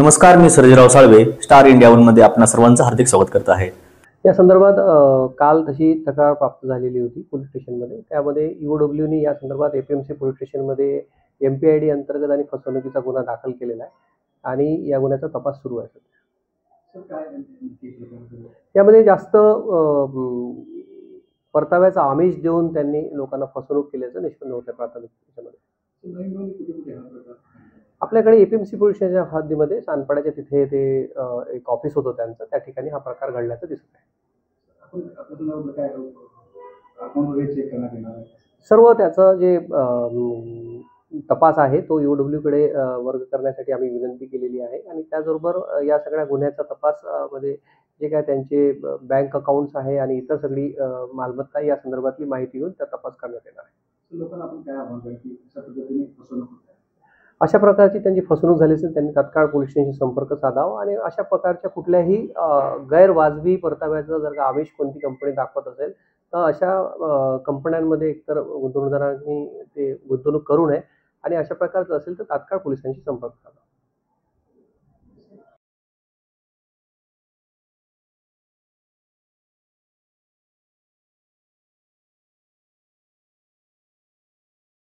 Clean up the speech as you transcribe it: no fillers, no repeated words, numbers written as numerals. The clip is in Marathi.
नमस्कार, मी Sarjerao Salve, Star India one मध्ये आपणा सर्वांचं हार्दिक स्वागत करत आहे। या संदर्भात काल तशी तक्रार प्राप्त झालेली होती पोलीस स्टेशनमध्ये। त्यामध्ये ईओडब्ल्यूने या संदर्भात एपीएमसी पोलीस स्टेशनमध्ये एमपीआयडी अंतर्गत आणि फसवणुकीचा गुन्हा दाखल केलेला आहे आणि या गुन्ह्याचा तपास सुरू आहे। यामध्ये जास्त परताव्याचा आमिष देऊन त्यांनी लोकांना फसवणूक केल्याचं निष्पन्न होतं प्राथमिक त्याच्यामध्ये। आपल्याकडे एपीएमसी पोलीस स्टेशनच्या हद्दीमध्ये सानपाड्याच्या तिथे ते एक ऑफिस होतं त्यांचं, त्या ठिकाणी हा प्रकार घडल्याचं दिसत आहे। सर्व त्याचं जे तपास आहे तो ईओडब्ल्यूकडे वर्ग करण्यासाठी आम्ही विनंती केलेली आहे आणि त्याचबरोबर या सगळ्या गुन्ह्याचा तपास मध्ये जे काय त्यांचे बँक अकाउंट्स आहे आणि इतर सगळी मालमत्ता या संदर्भातली माहिती घेऊन त्या तपास करण्यात येणार आहे। लोकांना आपण काय आव्हान करू की अशा पद्धतीने फसवणूक होते, अशा प्रकारची त्यांची फसवणूक झाली असेल त्यांनी तात्काळ पोलीस स्टेशनशी संपर्क साधावा आणि अशा प्रकारच्या कुठल्याही गैरवाजवी परताव्याचं जर का आमिष कोणती कंपनी दाखवत असेल तर अशा कंपन्यांमध्ये एकतर गुंतवणूकदारांनी ते गुंतवणूक करू नये आणि अशा प्रकारचं असेल तर तात्काळ पोलिसांशी संपर्क साधावा।